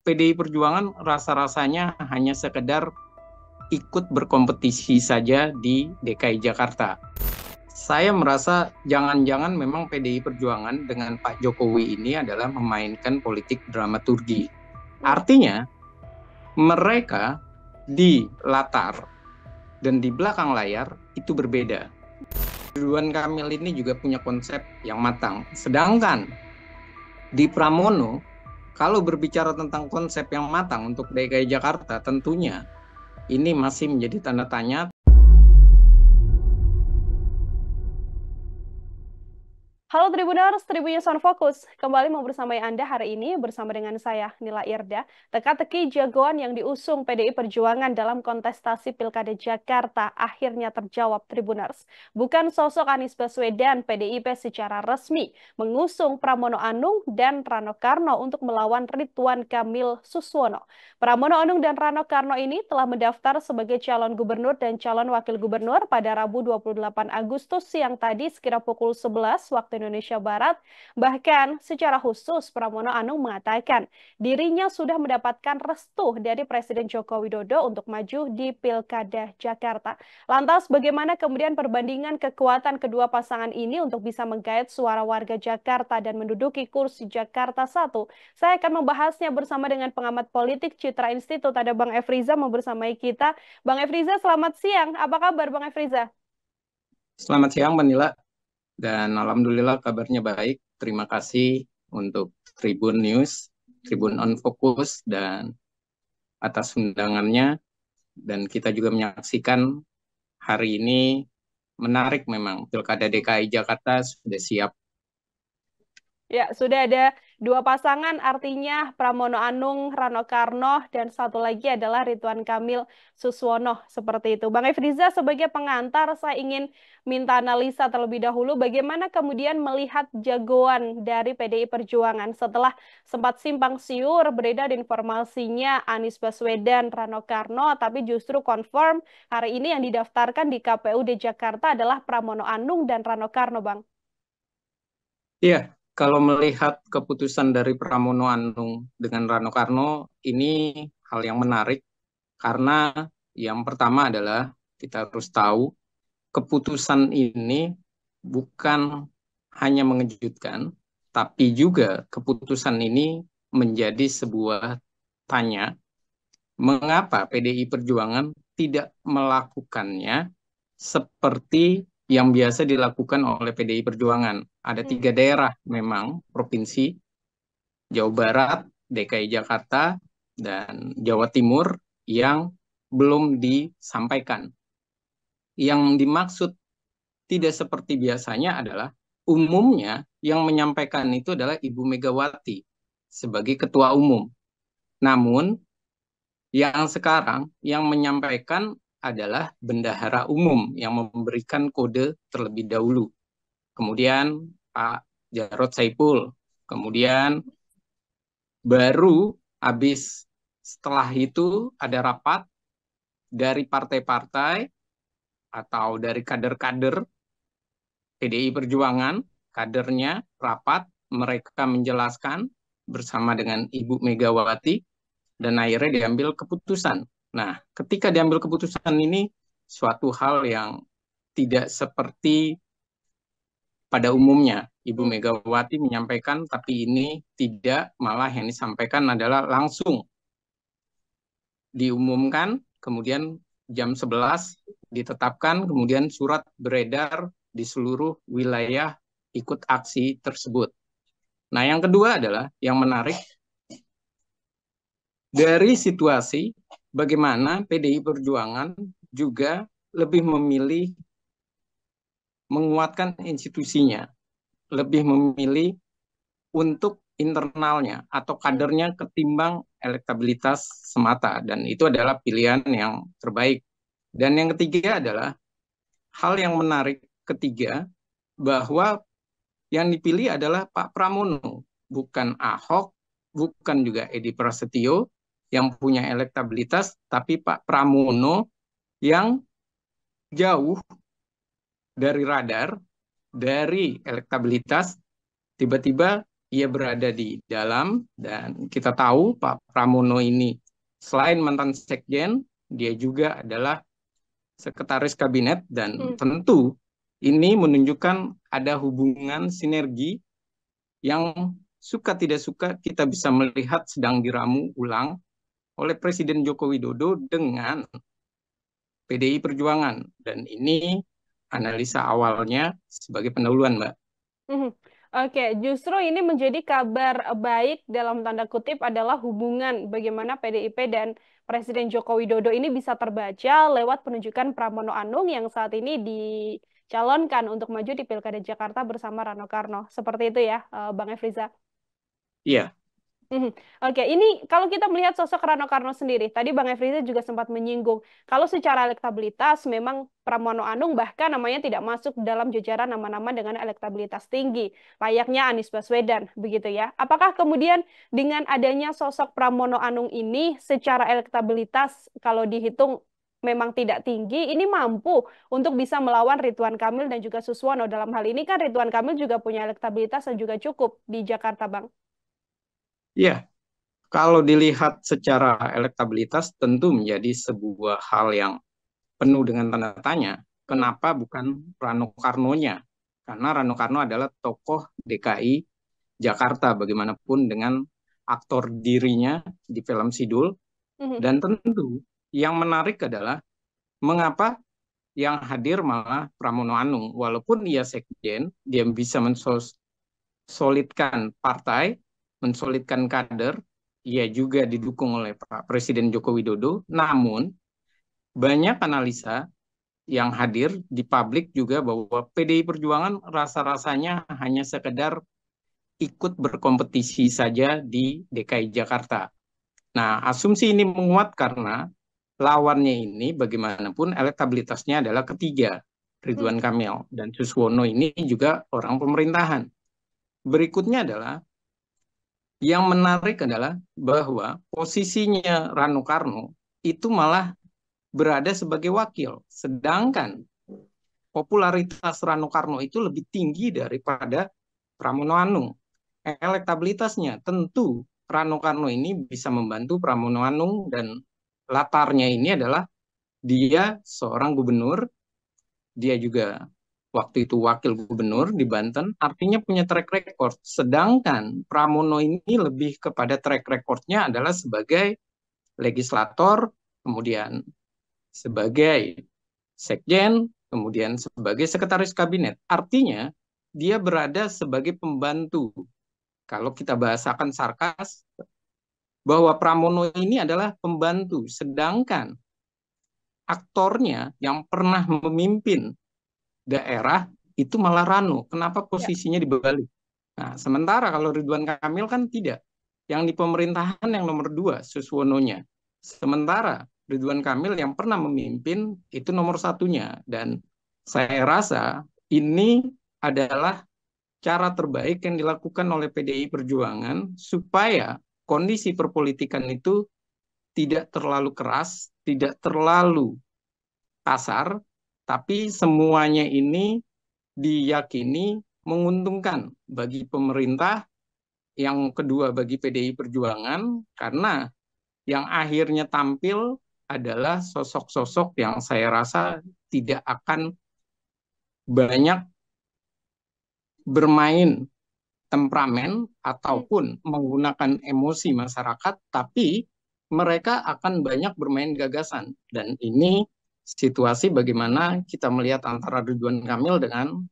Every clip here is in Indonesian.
PDI Perjuangan rasa-rasanya hanya sekedar ikut berkompetisi saja di DKI Jakarta. Saya merasa jangan-jangan memang PDI Perjuangan dengan Pak Jokowi ini adalah memainkan politik dramaturgi. Artinya, mereka di latar dan di belakang layar itu berbeda. Ridwan Kamil ini juga punya konsep yang matang. Sedangkan di Pramono, kalau berbicara tentang konsep yang matang untuk DKI Jakarta, tentunya ini masih menjadi tanda tanya. Halo Tribuners, Tribunnews on Focus. Kembali mau bersamai Anda hari ini bersama dengan saya, Nila Irda. Teka-teki jagoan yang diusung PDI Perjuangan dalam kontestasi Pilkada Jakarta akhirnya terjawab Tribuners. Bukan sosok Anies Baswedan, PDIP secara resmi mengusung Pramono Anung dan Rano Karno untuk melawan Ridwan Kamil Suswono. Pramono Anung dan Rano Karno ini telah mendaftar sebagai calon gubernur dan calon wakil gubernur pada Rabu 28 Agustus siang tadi sekira pukul 11 waktu Indonesia Barat. Bahkan secara khusus Pramono Anung mengatakan dirinya sudah mendapatkan restu dari Presiden Joko Widodo untuk maju di Pilkada Jakarta. Lantas bagaimana kemudian perbandingan kekuatan kedua pasangan ini untuk bisa menggait suara warga Jakarta dan menduduki kursi Jakarta 1? Saya akan membahasnya bersama dengan pengamat politik Citra Institut. Ada Bang Efriza mau bersamai kita. Bang Efriza, selamat siang. Apa kabar Bang Efriza? Selamat siang, Mbak Nila. Dan alhamdulillah kabarnya baik. Terima kasih untuk Tribun News, Tribun on Focus, dan atas undangannya. Dan kita juga menyaksikan hari ini menarik memang. Pilkada DKI Jakarta sudah siap. Ya, sudah ada dua pasangan, artinya Pramono Anung, Rano Karno, dan satu lagi adalah Ridwan Kamil Suswono, seperti itu. Bang Efriza, sebagai pengantar, saya ingin minta analisa terlebih dahulu bagaimana kemudian melihat jagoan dari PDI Perjuangan setelah sempat simpang siur beredar informasinya Anies Baswedan, Rano Karno, tapi justru confirm hari ini yang didaftarkan di KPUD Jakarta adalah Pramono Anung dan Rano Karno, Bang. Iya, kalau melihat keputusan dari Pramono Anung dengan Rano Karno, ini hal yang menarik karena yang pertama adalah kita harus tahu keputusan ini bukan hanya mengejutkan, tapi juga keputusan ini menjadi sebuah tanya, mengapa PDI Perjuangan tidak melakukannya seperti yang biasa dilakukan oleh PDI Perjuangan. Ada 3 daerah memang, provinsi, Jawa Barat, DKI Jakarta, dan Jawa Timur yang belum disampaikan. Yang dimaksud tidak seperti biasanya adalah umumnya yang menyampaikan itu adalah Ibu Megawati sebagai ketua umum. Namun yang sekarang yang menyampaikan adalah bendahara umum yang memberikan kode terlebih dahulu. Kemudian Pak Jarod Saipul. Kemudian baru habis setelah itu ada rapat dari partai-partai atau dari kader-kader PDI Perjuangan, kadernya rapat, mereka menjelaskan bersama dengan Ibu Megawati, dan akhirnya diambil keputusan. Nah, ketika diambil keputusan ini, suatu hal yang tidak seperti pada umumnya. Ibu Megawati menyampaikan, tapi ini tidak, malah yang disampaikan adalah langsung diumumkan, kemudian jam 11 ditetapkan, kemudian surat beredar di seluruh wilayah ikut aksi tersebut. Nah, yang kedua adalah yang menarik dari situasi bagaimana PDI Perjuangan juga lebih memilih menguatkan institusinya, lebih memilih untuk internalnya atau kadernya ketimbang elektabilitas semata, dan itu adalah pilihan yang terbaik. Dan yang ketiga adalah hal yang menarik ketiga, bahwa yang dipilih adalah Pak Pramono, bukan Ahok, bukan juga Edi Prasetyo yang punya elektabilitas, tapi Pak Pramono yang jauh dari radar, dari elektabilitas, tiba-tiba ia berada di dalam, dan kita tahu Pak Pramono ini selain mantan sekjen, dia juga adalah sekretaris kabinet, dan tentu ini menunjukkan ada hubungan sinergi yang suka tidak suka kita bisa melihat sedang diramu ulang oleh Presiden Joko Widodo dengan PDI Perjuangan. Dan ini analisa awalnya sebagai pendahuluan, Mbak. Mhm. Oke, justru ini menjadi kabar baik dalam tanda kutip adalah hubungan bagaimana PDIP dan Presiden Joko Widodo ini bisa terbaca lewat penunjukan Pramono Anung yang saat ini dicalonkan untuk maju di Pilkada Jakarta bersama Rano Karno. Seperti itu ya, Bang Efriza. Iya, Mhm. Oke, ini kalau kita melihat sosok Rano Karno sendiri, tadi Bang Efriza juga sempat menyinggung, kalau secara elektabilitas memang Pramono Anung bahkan namanya tidak masuk dalam jajaran nama-nama dengan elektabilitas tinggi, layaknya Anies Baswedan, begitu ya. Apakah kemudian dengan adanya sosok Pramono Anung ini secara elektabilitas kalau dihitung memang tidak tinggi, ini mampu untuk bisa melawan Ridwan Kamil dan juga Suswono. Dalam hal ini kan Ridwan Kamil juga punya elektabilitas yang juga cukup di Jakarta, Bang. iya. Kalau dilihat secara elektabilitas tentu menjadi sebuah hal yang penuh dengan tanda tanya. Hmm. Kenapa bukan Rano Karnonya? Karena Rano Karno adalah tokoh DKI Jakarta bagaimanapun dengan aktor dirinya di film Sidul. Mhm. Dan tentu yang menarik adalah mengapa yang hadir malah Pramono Anung. Walaupun ia sekjen, dia bisa mensolidkan partai, mensolidkan kader, ia juga didukung oleh Pak Presiden Joko Widodo. Namun banyak analisa yang hadir di publik juga bahwa PDI Perjuangan rasa-rasanya hanya sekedar ikut berkompetisi saja di DKI Jakarta. Nah, asumsi ini menguat karena lawannya ini bagaimanapun elektabilitasnya adalah ketiga, Hmm. Ridwan Kamil, dan Suswono ini juga orang pemerintahan. Berikutnya adalah yang menarik adalah bahwa posisinya Rano Karno itu malah berada sebagai wakil, sedangkan popularitas Rano Karno itu lebih tinggi daripada Pramono Anung. Elektabilitasnya tentu Rano Karno ini bisa membantu Pramono Anung, dan latarnya ini adalah dia seorang gubernur, dia juga waktu itu wakil gubernur di Banten, artinya punya track record. Sedangkan Pramono ini lebih kepada track recordnya adalah sebagai legislator, kemudian sebagai sekjen, kemudian sebagai sekretaris kabinet. Artinya dia berada sebagai pembantu. Kalau kita bahasakan sarkas, bahwa Pramono ini adalah pembantu, sedangkan aktornya yang pernah memimpin daerah itu malah Rano. Kenapa Ya. posisinya dibalik? Nah, sementara kalau Ridwan Kamil kan tidak. Yang di pemerintahan yang nomor dua, Suswononya. Sementara Ridwan Kamil yang pernah memimpin itu nomor satunya. Dan saya rasa ini adalah cara terbaik yang dilakukan oleh PDI Perjuangan supaya kondisi perpolitikan itu tidak terlalu keras, tidak terlalu kasar, tapi semuanya ini diyakini menguntungkan bagi pemerintah, yang kedua bagi PDI Perjuangan, karena yang akhirnya tampil adalah sosok-sosok yang saya rasa tidak akan banyak bermain temperamen Hmm. ataupun menggunakan emosi masyarakat, tapi mereka akan banyak bermain gagasan. Dan ini situasi bagaimana kita melihat antara Ridwan Kamil dengan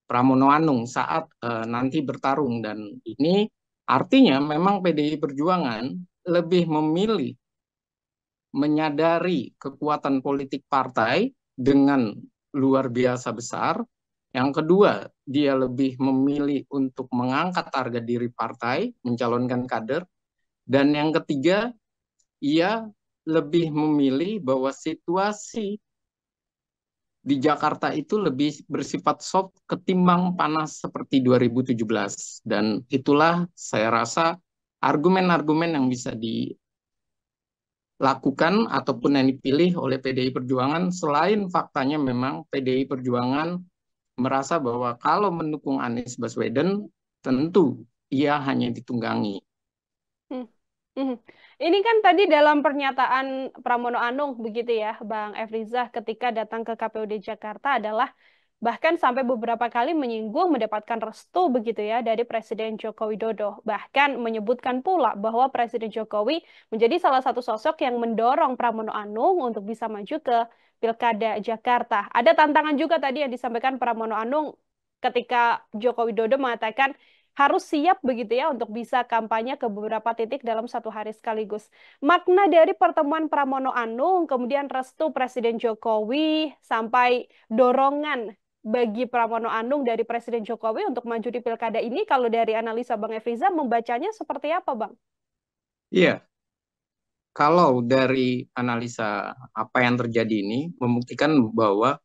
Pramono Anung saat nanti bertarung. Dan ini artinya memang PDI Perjuangan lebih memilih menyadari kekuatan politik partai dengan luar biasa besar. Yang kedua, dia lebih memilih untuk mengangkat harga diri partai, mencalonkan kader. Dan yang ketiga, ia lebih memilih bahwa situasi di Jakarta itu lebih bersifat soft ketimbang panas seperti 2017. Dan itulah saya rasa argumen-argumen yang bisa dilakukan ataupun yang dipilih oleh PDI Perjuangan, selain faktanya memang PDI Perjuangan merasa bahwa kalau mendukung Anies Baswedan tentu ia hanya ditunggangi. Hmm. Hmm. Ini kan tadi dalam pernyataan Pramono Anung begitu ya, Bang Efrizah, ketika datang ke KPUD Jakarta adalah bahkan sampai beberapa kali menyinggung mendapatkan restu begitu ya dari Presiden Joko Widodo. Bahkan menyebutkan pula bahwa Presiden Jokowi menjadi salah satu sosok yang mendorong Pramono Anung untuk bisa maju ke Pilkada Jakarta. Ada tantangan juga tadi yang disampaikan Pramono Anung ketika Joko Widodo mengatakan harus siap begitu ya untuk bisa kampanye ke beberapa titik dalam satu hari sekaligus. Makna dari pertemuan Pramono Anung, kemudian restu Presiden Jokowi, sampai dorongan bagi Pramono Anung dari Presiden Jokowi untuk maju di pilkada ini, kalau dari analisa Bang Efriza, membacanya seperti apa, Bang? Iya, kalau dari analisa apa yang terjadi ini membuktikan bahwa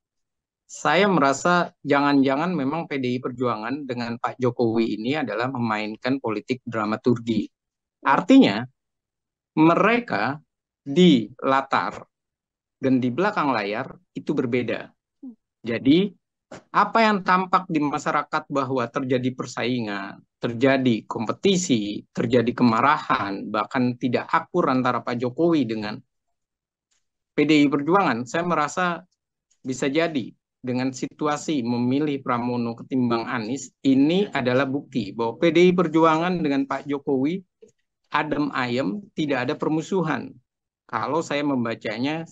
saya merasa jangan-jangan memang PDI Perjuangan dengan Pak Jokowi ini adalah memainkan politik dramaturgi. Hmm. Artinya, mereka di latar dan di belakang layar itu berbeda. Jadi, apa yang tampak di masyarakat bahwa terjadi persaingan, terjadi kompetisi, terjadi kemarahan, bahkan tidak akur antara Pak Jokowi dengan PDI Perjuangan, saya merasa bisa jadi dengan situasi memilih Pramono ketimbang Anies, ini adalah bukti bahwa PDI Perjuangan dengan Pak Jokowi adem ayem, tidak ada permusuhan. Kalau saya membacanya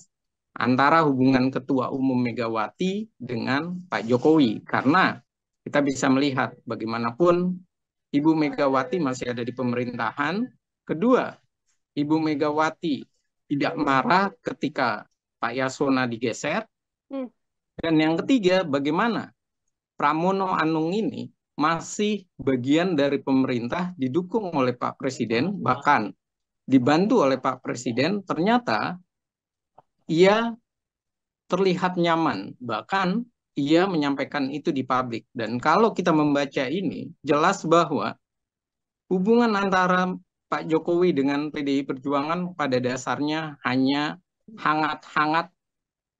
antara hubungan Ketua Umum Megawati dengan Pak Jokowi. Karena kita bisa melihat bagaimanapun Ibu Megawati masih ada di pemerintahan. Kedua, Ibu Megawati tidak marah ketika Pak Yasona digeser. Hmm. Dan yang ketiga, bagaimana Pramono Anung ini masih bagian dari pemerintah, didukung oleh Pak Presiden, bahkan dibantu oleh Pak Presiden, ternyata ia terlihat nyaman, bahkan ia menyampaikan itu di publik. Dan kalau kita membaca ini, jelas bahwa hubungan antara Pak Jokowi dengan PDI Perjuangan pada dasarnya hanya hangat-hangat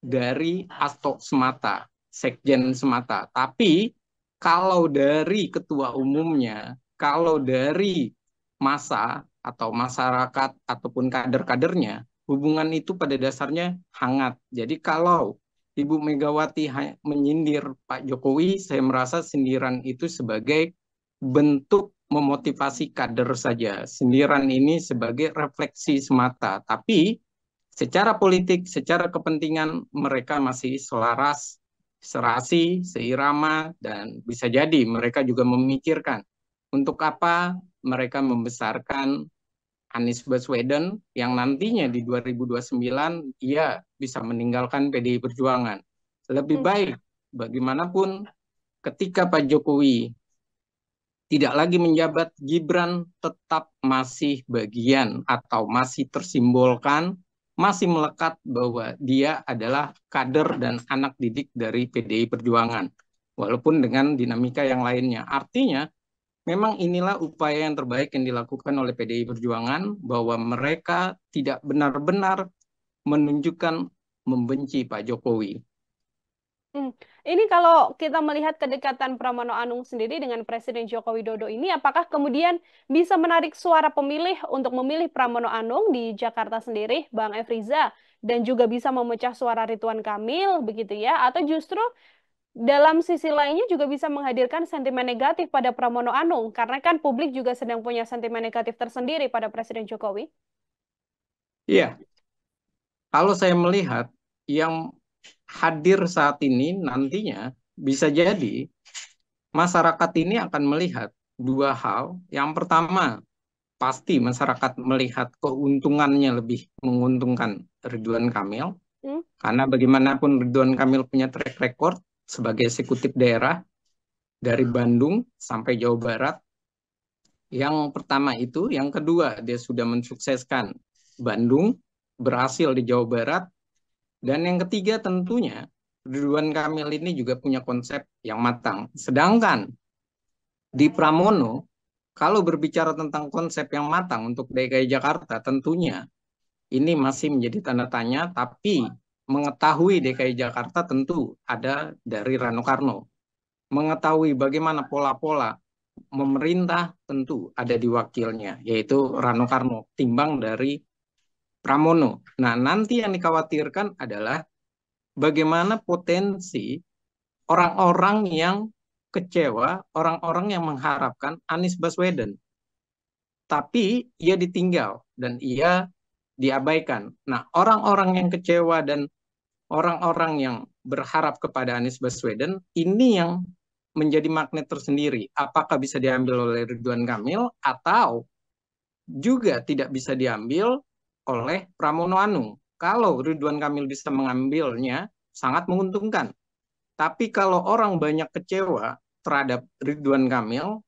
dari Astok semata, sekjen semata. Tapi kalau dari ketua umumnya, kalau dari massa atau masyarakat ataupun kader-kadernya, hubungan itu pada dasarnya hangat. Jadi kalau Ibu Megawati menyindir Pak Jokowi, saya merasa sindiran itu sebagai bentuk memotivasi kader saja. Sindiran ini sebagai refleksi semata. Tapi secara politik, secara kepentingan mereka masih selaras, serasi, seirama, dan bisa jadi mereka juga memikirkan untuk apa mereka membesarkan Anies Baswedan yang nantinya di 2029 ia bisa meninggalkan PDI Perjuangan. Lebih Hmm. baik bagaimanapun ketika Pak Jokowi tidak lagi menjabat, Gibran tetap masih bagian atau masih tersimbolkan, masih melekat bahwa dia adalah kader dan anak didik dari PDI Perjuangan. Walaupun dengan dinamika yang lainnya. Artinya, memang inilah upaya yang terbaik yang dilakukan oleh PDI Perjuangan, bahwa mereka tidak benar-benar menunjukkan membenci Pak Jokowi. Hmm. Ini kalau kita melihat kedekatan Pramono Anung sendiri dengan Presiden Joko Widodo ini, apakah kemudian bisa menarik suara pemilih untuk memilih Pramono Anung di Jakarta sendiri, Bang Efriza, dan juga bisa memecah suara Ridwan Kamil, begitu ya? Atau justru dalam sisi lainnya juga bisa menghadirkan sentimen negatif pada Pramono Anung, karena kan publik juga sedang punya sentimen negatif tersendiri pada Presiden Jokowi. Iya, kalau saya melihat yang hadir saat ini nantinya bisa jadi masyarakat ini akan melihat dua hal. Yang pertama, pasti masyarakat melihat keuntungannya lebih menguntungkan Ridwan Kamil. Hmm? Karena bagaimanapun Ridwan Kamil punya track record sebagai eksekutif daerah dari Bandung sampai Jawa Barat. Yang pertama itu, yang kedua dia sudah mensukseskan Bandung, berhasil di Jawa Barat, dan yang ketiga tentunya Ridwan Kamil ini juga punya konsep yang matang. Sedangkan di Pramono, kalau berbicara tentang konsep yang matang untuk DKI Jakarta, tentunya ini masih menjadi tanda tanya, tapi mengetahui DKI Jakarta tentu ada dari Rano Karno. Mengetahui bagaimana pola-pola memerintah tentu ada di wakilnya, yaitu Rano Karno, timbang dari Pramono. Nah, nanti yang dikhawatirkan adalah bagaimana potensi orang-orang yang kecewa, orang-orang yang mengharapkan Anies Baswedan, tapi ia ditinggal dan ia diabaikan. Nah, orang-orang yang kecewa dan orang-orang yang berharap kepada Anies Baswedan ini yang menjadi magnet tersendiri. Apakah bisa diambil oleh Ridwan Kamil atau juga tidak bisa diambil oleh Pramono Anung. Kalau Ridwan Kamil bisa mengambilnya, sangat menguntungkan. Tapi kalau orang banyak kecewa terhadap Ridwan Kamil,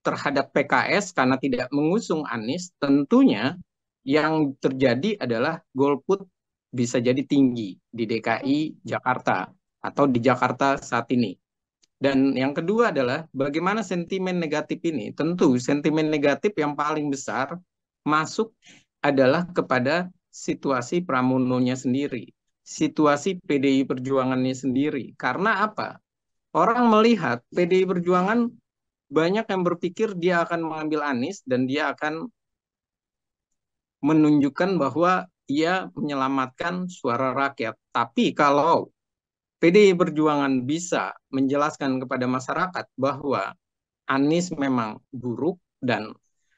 terhadap PKS karena tidak mengusung Anies, tentunya yang terjadi adalah golput bisa jadi tinggi di DKI Jakarta atau di Jakarta saat ini. Dan yang kedua adalah bagaimana sentimen negatif ini. Tentu sentimen negatif yang paling besar masuk adalah kepada situasi Pramononya sendiri, situasi PDI Perjuangannya sendiri. Karena apa? Orang melihat PDI Perjuangan banyak yang berpikir dia akan mengambil Anies dan dia akan menunjukkan bahwa ia menyelamatkan suara rakyat. Tapi kalau PDI Perjuangan bisa menjelaskan kepada masyarakat bahwa Anies memang buruk dan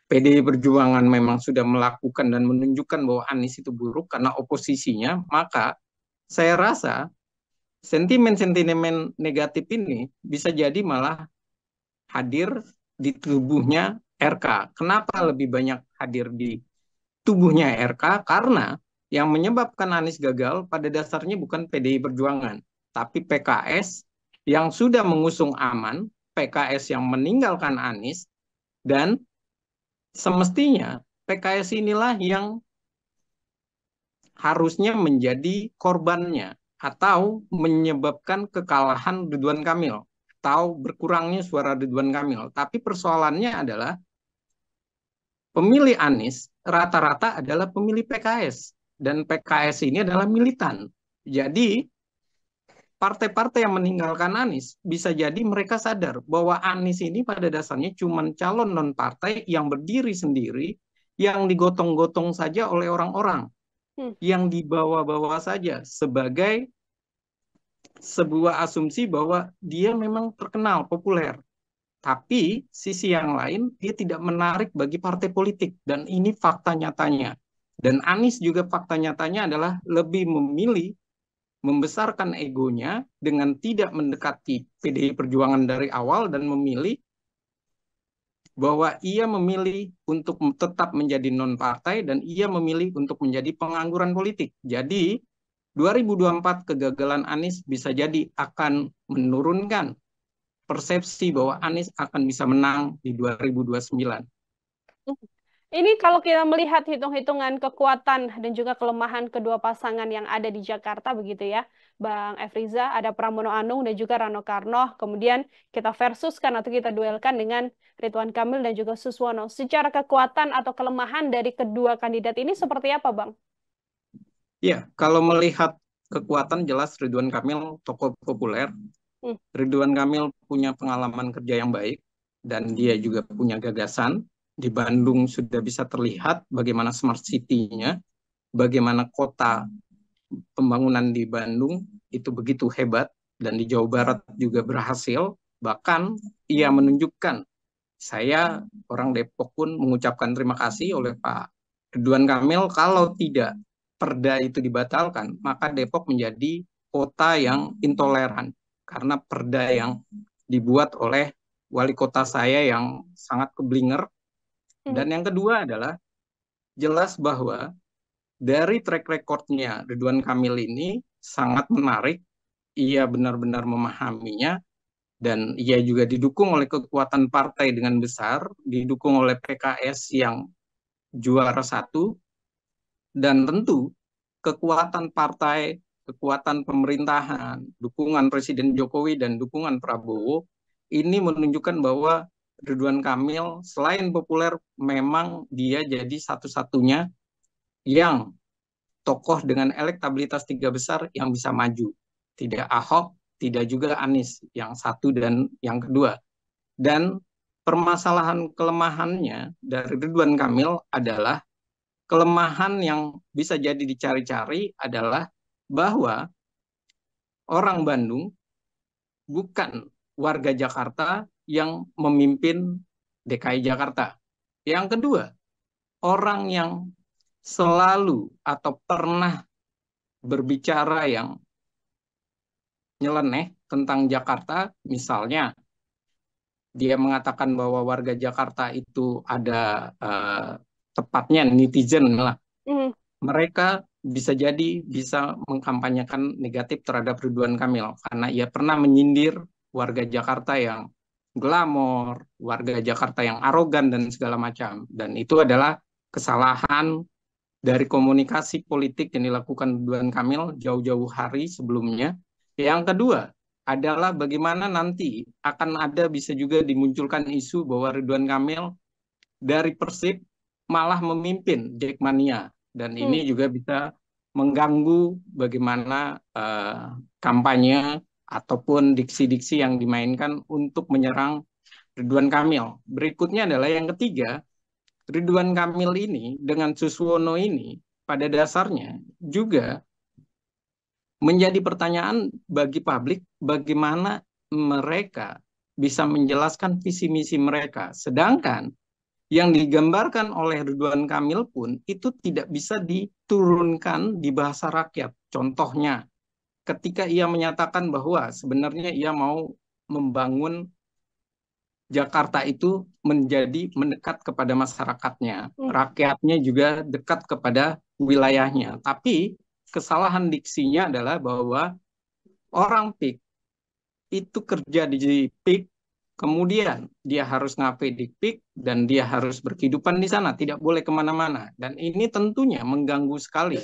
PDI Perjuangan memang sudah melakukan dan menunjukkan bahwa Anies itu buruk karena oposisinya, maka saya rasa sentimen-sentimen negatif ini bisa jadi malah hadir di tubuhnya RK. Kenapa lebih banyak hadir di tubuhnya RK? Karena yang menyebabkan Anies gagal pada dasarnya bukan PDI Perjuangan, tapi PKS yang sudah mengusung aman, PKS yang meninggalkan Anies, dan semestinya PKS inilah yang harusnya menjadi korbannya atau menyebabkan kekalahan Ridwan Kamil atau berkurangnya suara Ridwan Kamil. Tapi persoalannya adalah pemilih Anies rata-rata adalah pemilih PKS dan PKS ini adalah militan. Jadi partai-partai yang meninggalkan Anies bisa jadi mereka sadar bahwa Anies ini pada dasarnya cuma calon non-partai yang berdiri sendiri, yang digotong-gotong saja oleh orang-orang, yang dibawa-bawa saja sebagai sebuah asumsi bahwa dia memang terkenal, populer. Tapi sisi yang lain dia tidak menarik bagi partai politik dan ini fakta nyatanya. Dan Anies juga fakta nyatanya adalah lebih memilih membesarkan egonya dengan tidak mendekati PDI Perjuangan dari awal dan memilih bahwa ia memilih untuk tetap menjadi non-partai dan ia memilih untuk menjadi pengangguran politik. Jadi 2024 kegagalan Anies bisa jadi akan menurunkan persepsi bahwa Anies akan bisa menang di 2029. Ini kalau kita melihat hitung-hitungan kekuatan dan juga kelemahan kedua pasangan yang ada di Jakarta begitu ya, Bang Efriza, ada Pramono Anung dan juga Rano Karno, kemudian kita versuskan atau kita duelkan dengan Ridwan Kamil dan juga Suswono. Secara kekuatan atau kelemahan dari kedua kandidat ini seperti apa, Bang? Ya, kalau melihat kekuatan jelas Ridwan Kamil tokoh populer. Ridwan Kamil punya pengalaman kerja yang baik dan dia juga punya gagasan. Di Bandung sudah bisa terlihat bagaimana smart city-nya, bagaimana kota pembangunan di Bandung itu begitu hebat dan di Jawa Barat juga berhasil. Bahkan ia menunjukkan, saya orang Depok pun mengucapkan terima kasih oleh Pak Ridwan Kamil. Kalau tidak perda itu dibatalkan, maka Depok menjadi kota yang intoleran karena perda yang dibuat oleh wali kota saya yang sangat keblinger. Dan yang kedua adalah jelas bahwa dari track recordnya Ridwan Kamil ini sangat menarik, ia benar-benar memahaminya, dan ia juga didukung oleh kekuatan partai dengan besar, didukung oleh PKS yang juara satu, dan tentu kekuatan partai, kekuatan pemerintahan, dukungan Presiden Jokowi dan dukungan Prabowo, ini menunjukkan bahwa Ridwan Kamil selain populer, memang dia jadi satu-satunya yang tokoh dengan elektabilitas 3 besar yang bisa maju. Tidak Ahok, tidak juga Anies, yang satu dan yang kedua. Dan permasalahan kelemahannya dari Ridwan Kamil adalah kelemahan yang bisa jadi dicari-cari adalah bahwa orang Bandung bukan warga Jakarta yang memimpin DKI Jakarta. Yang kedua, orang yang selalu atau pernah berbicara yang nyeleneh tentang Jakarta, misalnya dia mengatakan bahwa warga Jakarta itu ada tepatnya netizen lah. Mereka bisa jadi bisa mengkampanyekan negatif terhadap Ridwan Kamil karena ia pernah menyindir warga Jakarta yang glamor, warga Jakarta yang arogan dan segala macam. Dan itu adalah kesalahan dari komunikasi politik yang dilakukan Ridwan Kamil jauh-jauh hari sebelumnya. Yang kedua adalah bagaimana nanti akan ada bisa juga dimunculkan isu bahwa Ridwan Kamil dari Persib malah memimpin Jackmania. Dan ini juga bisa mengganggu bagaimana kampanye ataupun diksi-diksi yang dimainkan untuk menyerang Ridwan Kamil. Berikutnya adalah yang ketiga, Ridwan Kamil ini dengan Suswono ini pada dasarnya juga menjadi pertanyaan bagi publik bagaimana mereka bisa menjelaskan visi misi mereka. Sedangkan yang digambarkan oleh Ridwan Kamil pun itu tidak bisa diturunkan di bahasa rakyat. Contohnya, ketika ia menyatakan bahwa sebenarnya ia mau membangun Jakarta itu menjadi mendekat kepada masyarakatnya, rakyatnya juga dekat kepada wilayahnya. Tapi kesalahan diksinya adalah bahwa orang PIK itu kerja di PIK, kemudian dia harus ngapain di PIK dan dia harus berkehidupan di sana, tidak boleh kemana-mana. Dan ini tentunya mengganggu sekali,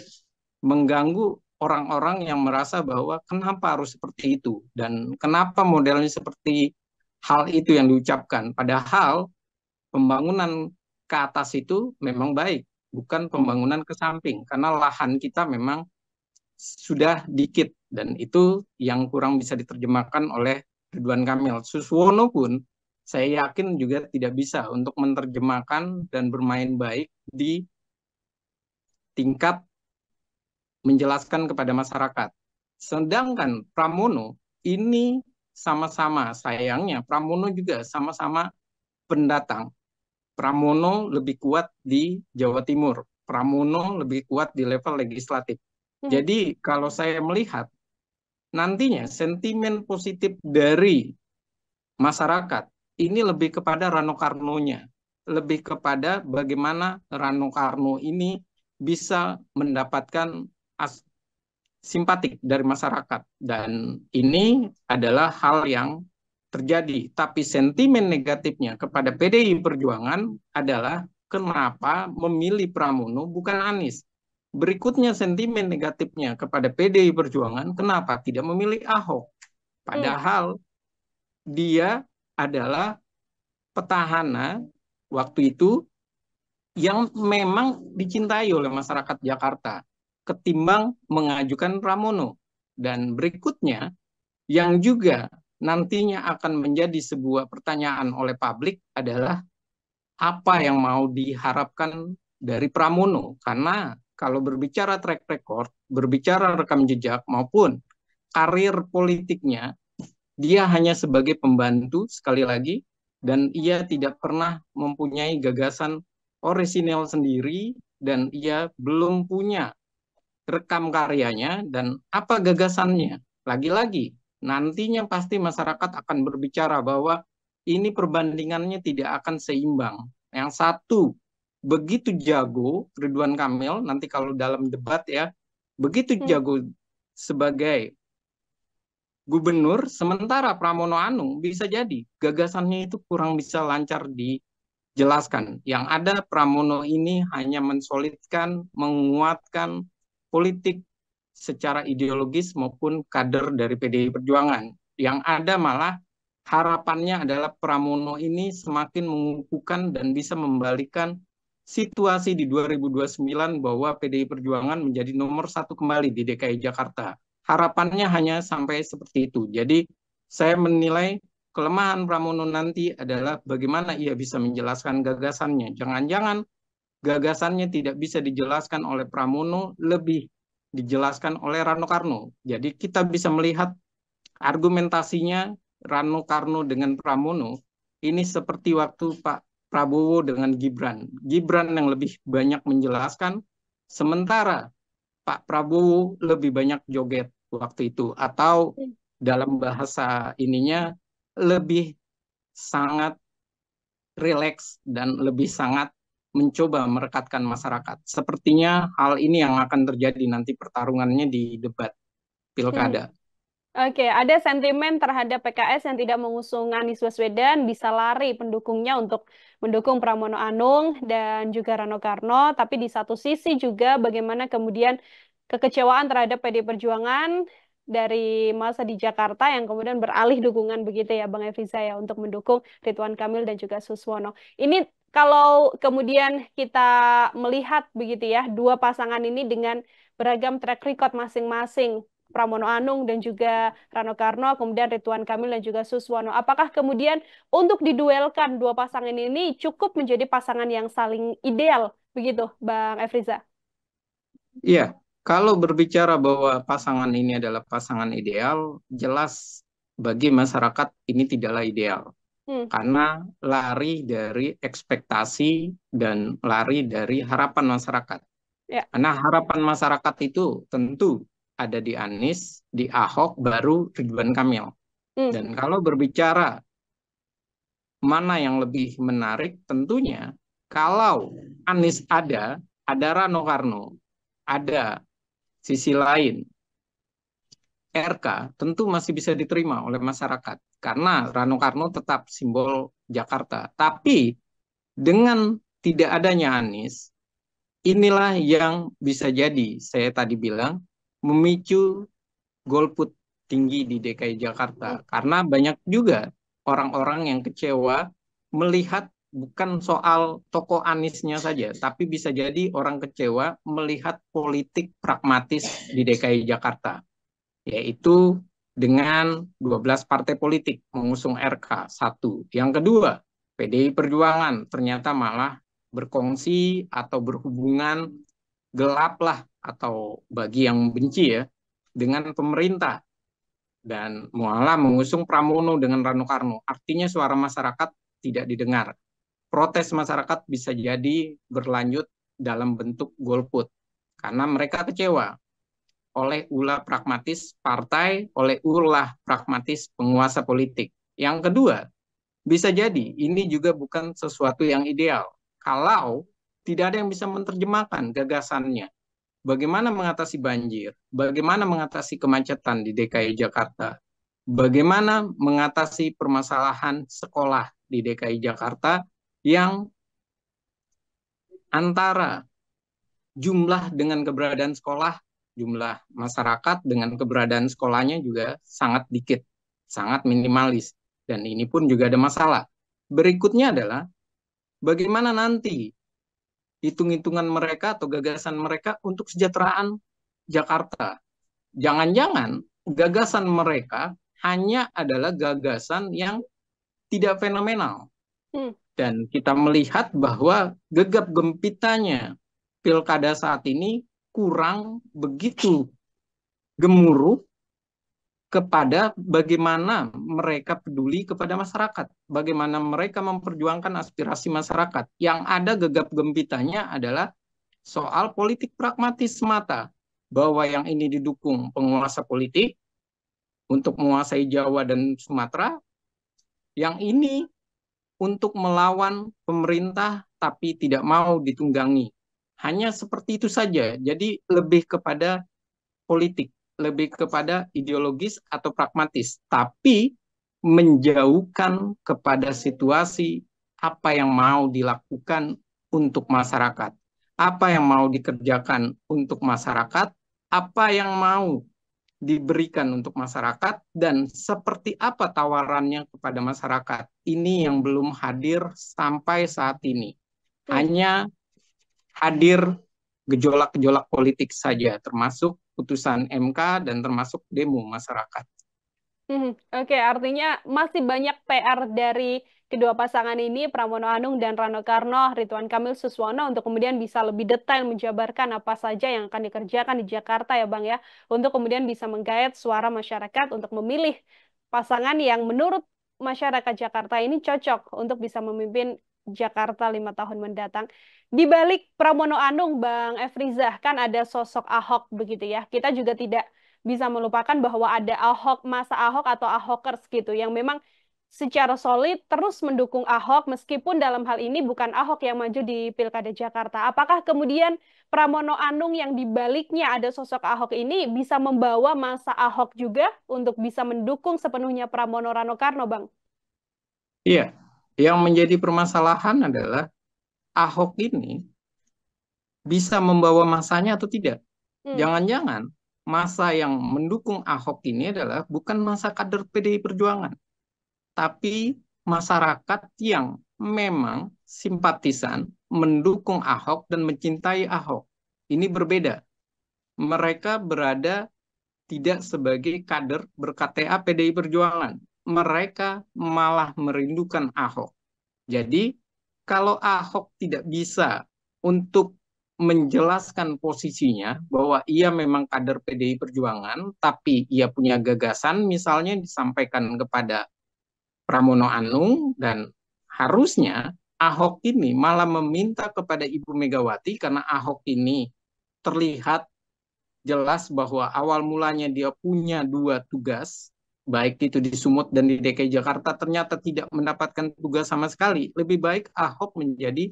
mengganggu orang-orang yang merasa bahwa kenapa harus seperti itu dan kenapa modelnya seperti hal itu yang diucapkan. Padahal pembangunan ke atas itu memang baik, bukan pembangunan ke samping, karena lahan kita memang sudah dikit dan itu yang kurang bisa diterjemahkan oleh Ridwan Kamil. Suswono pun saya yakin juga tidak bisa untuk menerjemahkan dan bermain baik di tingkat menjelaskan kepada masyarakat. Sedangkan Pramono ini sama-sama, sayangnya Pramono juga sama-sama pendatang. Pramono lebih kuat di Jawa Timur. Pramono lebih kuat di level legislatif. Jadi kalau saya melihat nantinya sentimen positif dari masyarakat ini lebih kepada Rano Karnonya, lebih kepada bagaimana Rano Karno ini bisa mendapatkan simpatik dari masyarakat, dan ini adalah hal yang terjadi. Tapi sentimen negatifnya kepada PDI Perjuangan adalah kenapa memilih Pramono bukan Anies. Berikutnya sentimen negatifnya kepada PDI Perjuangan, kenapa tidak memilih Ahok? Padahal dia adalah petahana waktu itu yang memang dicintai oleh masyarakat Jakarta ketimbang mengajukan Pramono. Dan berikutnya yang juga nantinya akan menjadi sebuah pertanyaan oleh publik adalah apa yang mau diharapkan dari Pramono, karena kalau berbicara track record, berbicara rekam jejak maupun karir politiknya, dia hanya sebagai pembantu sekali lagi, dan ia tidak pernah mempunyai gagasan orisinil sendiri, dan ia belum punya rekam karyanya dan apa gagasannya. Lagi-lagi, nantinya pasti masyarakat akan berbicara bahwa ini perbandingannya tidak akan seimbang. Yang satu begitu jago Ridwan Kamil nanti kalau dalam debat ya, begitu jago sebagai gubernur, sementara Pramono Anung bisa jadi gagasannya itu kurang bisa lancar dijelaskan. Yang ada Pramono ini hanya mensolidkan, menguatkan politik secara ideologis maupun kader dari PDI Perjuangan. Yang ada malah harapannya adalah Pramono ini semakin mengukuhkan dan bisa membalikan situasi di 2029 bahwa PDI Perjuangan menjadi nomor 1 kembali di DKI Jakarta. Harapannya hanya sampai seperti itu. Jadi saya menilai kelemahan Pramono nanti adalah bagaimana ia bisa menjelaskan gagasannya. Jangan-jangan gagasannya tidak bisa dijelaskan oleh Pramono, lebih dijelaskan oleh Rano Karno. Jadi kita bisa melihat argumentasinya Rano Karno dengan Pramono ini seperti waktu Pak Prabowo dengan Gibran. Gibran yang lebih banyak menjelaskan, sementara Pak Prabowo lebih banyak joget waktu itu. Atau dalam bahasa ininya lebih sangat rileks dan lebih sangat mencoba merekatkan masyarakat. Sepertinya hal ini yang akan terjadi nanti pertarungannya di debat pilkada. Oke, ada sentimen terhadap PKS yang tidak mengusung Anies Baswedan, bisa lari pendukungnya untuk mendukung Pramono Anung dan juga Rano Karno, tapi di satu sisi juga bagaimana kemudian kekecewaan terhadap PD Perjuangan dari masa di Jakarta yang kemudian beralih dukungan begitu ya Bang Efriza ya untuk mendukung Ridwan Kamil dan juga Suswono. Ini kalau kemudian kita melihat begitu ya, dua pasangan ini dengan beragam track record masing-masing, Pramono Anung dan juga Rano Karno, kemudian Ridwan Kamil dan juga Suswono. Apakah kemudian untuk diduelkan dua pasangan ini cukup menjadi pasangan yang saling ideal, begitu, Bang Efriza? Iya, kalau berbicara bahwa pasangan ini adalah pasangan ideal, jelas bagi masyarakat ini tidaklah ideal. Hmm, Karena lari dari ekspektasi dan lari dari harapan masyarakat. ya. Karena harapan masyarakat itu tentu ada di Anies, di Ahok, baru Ridwan Kamil. Hmm, Dan kalau berbicara mana yang lebih menarik, tentunya kalau Anies ada Rano Karno, ada sisi lain RK, tentu masih bisa diterima oleh masyarakat. Karena Rano Karno tetap simbol Jakarta. Tapi dengan tidak adanya Anies, inilah yang bisa jadi, saya tadi bilang, memicu golput tinggi di DKI Jakarta. Karena banyak juga orang-orang yang kecewa melihat bukan soal tokoh Aniesnya saja, tapi bisa jadi orang kecewa melihat politik pragmatis di DKI Jakarta, yaitu dengan 12 partai politik mengusung RK, satu. Yang kedua, PDI Perjuangan ternyata malah berkongsi atau berhubungan gelap lah, atau bagi yang benci ya, dengan pemerintah, dan malah mengusung Pramono dengan Rano Karno. Artinya suara masyarakat tidak didengar. Protes masyarakat bisa jadi berlanjut dalam bentuk golput karena mereka kecewa oleh ulah pragmatis partai, oleh ulah pragmatis penguasa politik. Yang kedua, bisa jadi ini juga bukan sesuatu yang ideal kalau tidak ada yang bisa menerjemahkan gagasannya. Bagaimana mengatasi banjir? Bagaimana mengatasi kemacetan di DKI Jakarta? Bagaimana mengatasi permasalahan sekolah di DKI Jakarta yang antara jumlah dengan keberadaan sekolah, jumlah masyarakat dengan keberadaan sekolahnya juga sangat dikit, sangat minimalis. Dan ini pun juga ada masalah. Berikutnya adalah bagaimana nanti hitung-hitungan mereka atau gagasan mereka untuk kesejahteraan Jakarta. Jangan-jangan gagasan mereka hanya adalah gagasan yang tidak fenomenal. hmm, Dan kita melihat bahwa gegap gempitanya pilkada saat ini kurang begitu gemuruh kepada bagaimana mereka peduli kepada masyarakat, bagaimana mereka memperjuangkan aspirasi masyarakat. Yang ada gegap gempitanya adalah soal politik pragmatis semata, bahwa yang ini didukung penguasa politik untuk menguasai Jawa dan Sumatera, yang ini untuk melawan pemerintah tapi tidak mau ditunggangi. Hanya seperti itu saja. Jadi lebih kepada politik, lebih kepada ideologis atau pragmatis, tapi menjauhkan kepada situasi apa yang mau dilakukan untuk masyarakat, apa yang mau dikerjakan untuk masyarakat, apa yang mau diberikan untuk masyarakat, dan seperti apa tawarannya kepada masyarakat. Ini yang belum hadir sampai saat ini. hmm. Hanya hadir gejolak-gejolak politik saja, termasuk putusan MK dan termasuk demo masyarakat. Oke, artinya masih banyak PR dari kedua pasangan ini, Pramono Anung dan Rano Karno, Ridwan Kamil Suswono, untuk kemudian bisa lebih detail menjabarkan apa saja yang akan dikerjakan di Jakarta ya Bang ya, untuk kemudian bisa menggait suara masyarakat untuk memilih pasangan yang menurut masyarakat Jakarta ini cocok untuk bisa memimpin Jakarta 5 tahun mendatang. Di balik Pramono Anung, Bang Efrizah, kan ada sosok Ahok begitu ya. Kita juga tidak bisa melupakan bahwa ada Ahok, masa Ahok atau Ahokers gitu yang memang secara solid terus mendukung Ahok meskipun dalam hal ini bukan Ahok yang maju di Pilkada Jakarta. Apakah kemudian Pramono Anung yang dibaliknya ada sosok Ahok ini bisa membawa masa Ahok juga untuk bisa mendukung sepenuhnya Pramono Rano Karno, Bang? Iya, yang menjadi permasalahan adalah Ahok ini bisa membawa masanya atau tidak. Hmm. Jangan-jangan masa yang mendukung Ahok ini adalah bukan masa kader PDI Perjuangan, tapi masyarakat yang memang simpatisan mendukung Ahok dan mencintai Ahok. Ini berbeda. Mereka berada tidak sebagai kader ber-KTA PDI Perjuangan. Mereka malah merindukan Ahok. Jadi, kalau Ahok tidak bisa untuk menjelaskan posisinya bahwa ia memang kader PDI Perjuangan, tapi ia punya gagasan, misalnya disampaikan kepada Pramono Anung, dan harusnya Ahok ini malah meminta kepada Ibu Megawati karena Ahok ini terlihat jelas bahwa awal mulanya dia punya dua tugas, baik itu di Sumut dan di DKI Jakarta, ternyata tidak mendapatkan tugas sama sekali. Lebih baik Ahok menjadi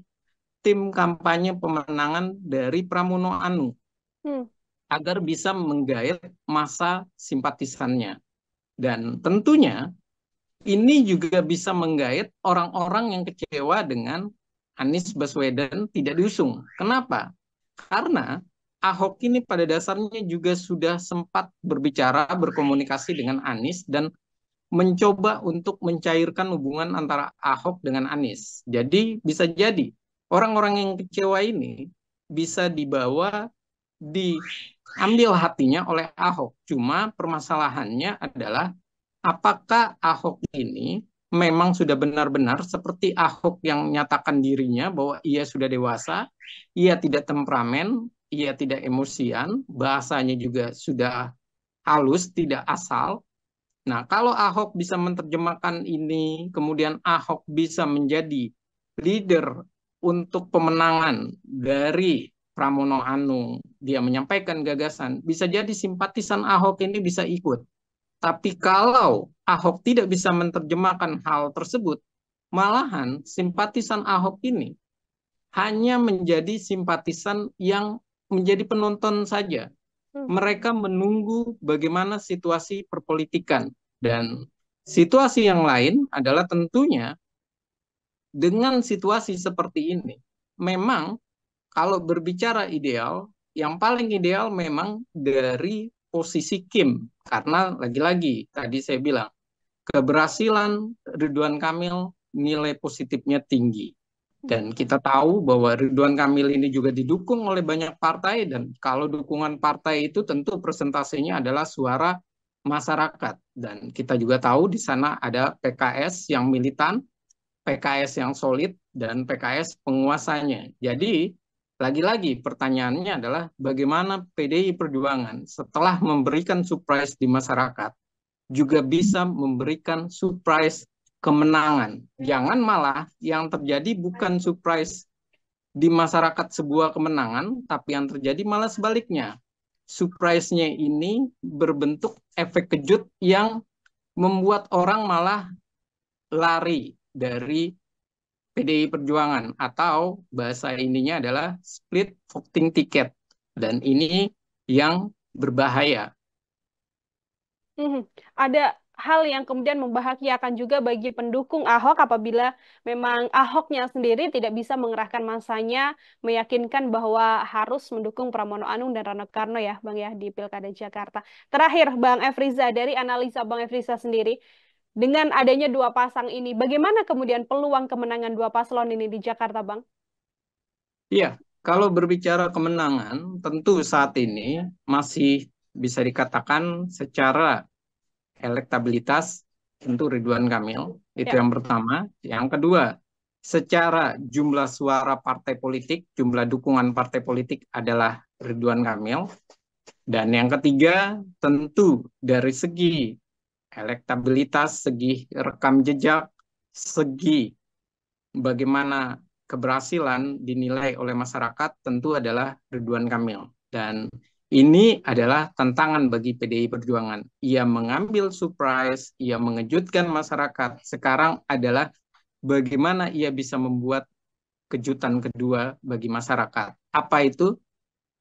tim kampanye pemenangan dari Pramono Anung Hmm. agar bisa menggait masa simpatisannya. Dan tentunya ini juga bisa menggait orang-orang yang kecewa dengan Anies Baswedan tidak diusung. Kenapa? Karena Ahok ini pada dasarnya juga sudah sempat berbicara, berkomunikasi dengan Anies dan mencoba untuk mencairkan hubungan antara Ahok dengan Anies. Jadi bisa jadi orang-orang yang kecewa ini bisa dibawa, diambil hatinya oleh Ahok. Cuma permasalahannya adalah apakah Ahok ini memang sudah benar-benar seperti Ahok yang nyatakan dirinya bahwa ia sudah dewasa, ia tidak temperamen, ia tidak emosian, bahasanya juga sudah halus, tidak asal. Nah, kalau Ahok bisa menerjemahkan ini, kemudian Ahok bisa menjadi leader untuk pemenangan dari Pramono Anung, dia menyampaikan gagasan, bisa jadi simpatisan Ahok ini bisa ikut. Tapi kalau Ahok tidak bisa menerjemahkan hal tersebut, malahan simpatisan Ahok ini hanya menjadi simpatisan yang menjadi penonton saja. Hmm. Mereka menunggu bagaimana situasi perpolitikan. Dan situasi yang lain adalah tentunya dengan situasi seperti ini, memang kalau berbicara ideal, yang paling ideal memang dari posisi Kim. Karena lagi-lagi tadi saya bilang, keberhasilan Ridwan Kamil nilai positifnya tinggi. Dan kita tahu bahwa Ridwan Kamil ini juga didukung oleh banyak partai, dan kalau dukungan partai itu tentu persentasenya adalah suara masyarakat. Dan kita juga tahu di sana ada PKS yang militan, PKS yang solid, dan PKS penguasanya. Jadi lagi-lagi pertanyaannya adalah bagaimana PDI Perjuangan setelah memberikan surprise di masyarakat juga bisa memberikan surprise kemenangan. Jangan malah yang terjadi bukan surprise di masyarakat sebuah kemenangan, tapi yang terjadi malah sebaliknya. Surprise-nya ini berbentuk efek kejut yang membuat orang malah lari dari PDI Perjuangan, atau bahasa ininya adalah split voting ticket. Dan ini yang berbahaya. Ada hal yang kemudian membahagiakan juga bagi pendukung Ahok apabila memang Ahoknya sendiri tidak bisa mengerahkan masanya meyakinkan bahwa harus mendukung Pramono Anung dan Rano Karno ya Bang ya di Pilkada Jakarta. Terakhir Bang Efriza, dari analisa Bang Efriza sendiri, dengan adanya dua pasang ini, bagaimana kemudian peluang kemenangan dua paslon ini di Jakarta, Bang? Iya, kalau berbicara kemenangan, tentu saat ini masih bisa dikatakan secara elektabilitas tentu Ridwan Kamil, itu Ya. yang pertama. Yang kedua, secara jumlah suara partai politik, jumlah dukungan partai politik adalah Ridwan Kamil. Dan yang ketiga, tentu dari segi elektabilitas, segi rekam jejak, segi bagaimana keberhasilan dinilai oleh masyarakat, tentu adalah Ridwan Kamil. Dan ini adalah tantangan bagi PDI Perjuangan. Ia mengambil surprise, ia mengejutkan masyarakat. Sekarang adalah bagaimana ia bisa membuat kejutan kedua bagi masyarakat. Apa itu?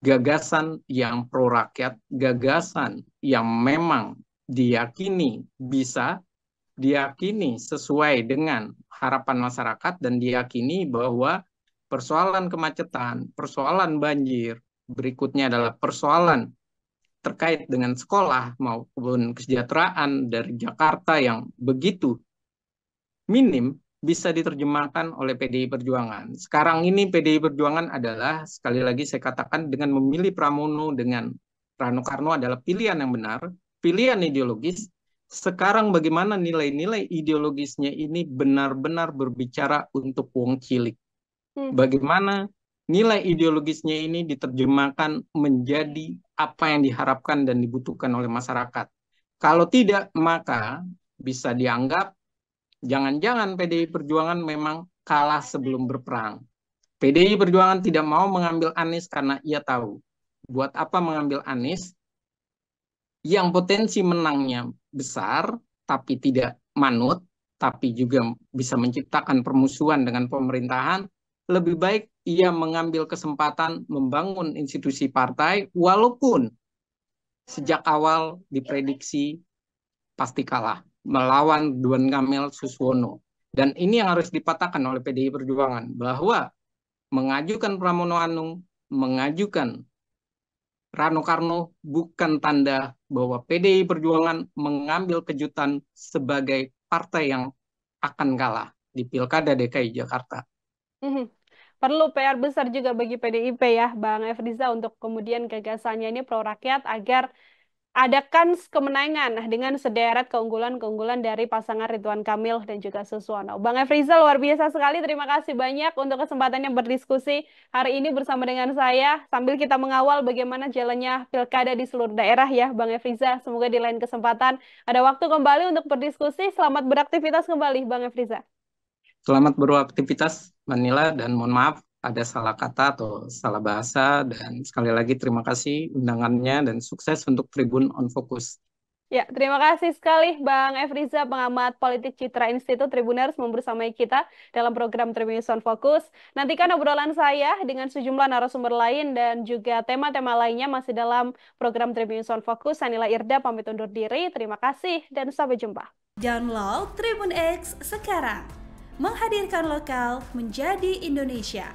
Gagasan yang pro rakyat, gagasan yang memang diyakini bisa, diyakini sesuai dengan harapan masyarakat, dan diyakini bahwa persoalan kemacetan, persoalan banjir, berikutnya adalah persoalan terkait dengan sekolah maupun kesejahteraan dari Jakarta yang begitu minim bisa diterjemahkan oleh PDI Perjuangan. Sekarang ini PDI Perjuangan adalah, sekali lagi saya katakan, dengan memilih Pramono dengan Rano Karno adalah pilihan yang benar, pilihan ideologis. Sekarang bagaimana nilai-nilai ideologisnya ini benar-benar berbicara untuk wong cilik. Bagaimana nilai ideologisnya ini diterjemahkan menjadi apa yang diharapkan dan dibutuhkan oleh masyarakat. Kalau tidak, maka bisa dianggap jangan-jangan PDI Perjuangan memang kalah sebelum berperang. PDI Perjuangan tidak mau mengambil Anies karena ia tahu buat apa mengambil Anies yang potensi menangnya besar, tapi tidak manut, tapi juga bisa menciptakan permusuhan dengan pemerintahan. Lebih baik ia mengambil kesempatan membangun institusi partai, walaupun sejak awal diprediksi pasti kalah melawan Ridwan Kamil Suswono. Dan ini yang harus dipatahkan oleh PDI Perjuangan, bahwa mengajukan Pramono Anung, mengajukan Rano Karno bukan tanda bahwa PDI Perjuangan mengambil kejutan sebagai partai yang akan kalah di Pilkada DKI Jakarta. Perlu PR besar juga bagi PDIP ya, Bang Efriza, untuk kemudian gagasannya ini pro rakyat agar ada kans kemenangan dengan sederet keunggulan-keunggulan dari pasangan Ridwan Kamil dan juga Suswono. Bang Efriza, luar biasa sekali. Terima kasih banyak untuk kesempatannya berdiskusi hari ini bersama dengan saya, sambil kita mengawal bagaimana jalannya pilkada di seluruh daerah ya, Bang Efriza. Semoga di lain kesempatan ada waktu kembali untuk berdiskusi. Selamat beraktivitas kembali, Bang Efriza. Selamat beraktivitas, Manila, dan mohon maaf ada salah kata atau salah bahasa, dan sekali lagi terima kasih undangannya dan sukses untuk Tribun on Focus. Ya, terima kasih sekali Bang Efriza, pengamat politik Citra Institut Tribuners, membersamai kita dalam program Tribun on Focus. Nantikan obrolan saya dengan sejumlah narasumber lain dan juga tema-tema lainnya masih dalam program Tribun on Focus. Sanila Irda pamit undur diri. Terima kasih dan sampai jumpa. Download Tribun X sekarang. Menghadirkan lokal menjadi Indonesia.